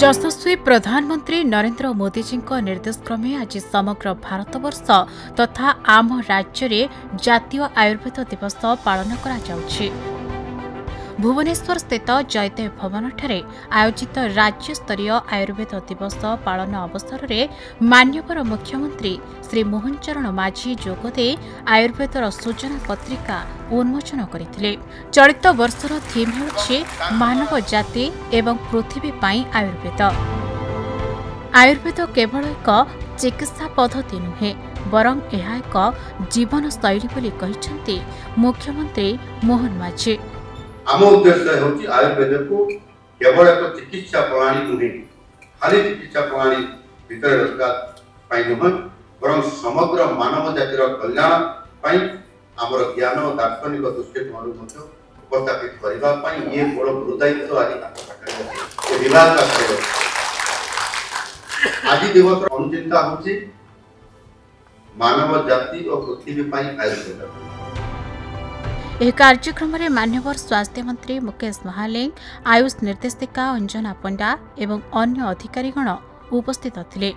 यशस्वी प्रधानमंत्री नरेंद्र मोदी जी निर्देश क्रमे आज समग्र भारतवर्ष तथा आम राज्य में जातीय आयुर्वेद दिवस पालन करा जाउछि। भुवनेश्वर स्थित जयदेव भवन ठारे आयोजित राज्य स्तरीय आयुर्वेद दिवस पालन अवसर में माननीय मुख्यमंत्री श्री मोहन चरण माझी जोगदे आयुर्वेदर सूचना पत्रिका उन्मोचन करथिले। चलित वर्षर थीम हेउछि मानव जाति एवं पृथ्वी पाई आयुर्वेद। आयुर्वेद केवल एक चिकित्सा पद्धति नुहे बरं यह एक जीवन शैली बोली कहिसेंति मुख्यमंत्री मोहन माझी। आम उद्देश्य होची आयुर्वेद को केवल एक चिकित्सा प्रणाली नुहे खाली चिकित्सा प्रणाली भीतर रखा नुहे बरं समग्र मानव जातिर कल्याण आमर ज्ञान और दार्शनिक दृष्टिकोण उपस्थापित करने ये बड़ गुरुदायित्व आज विभाग आज दिवस अनुचिंता होची मानव जाति और पृथ्वी आयुर्वेद। यह कार्यक्रम में मान्यवर स्वास्थ्य मंत्री मुकेश महालिंग, आयुष निर्देशिका अंजना पंडा एवं अन्य अधिकारीगण उपस्थित थिले।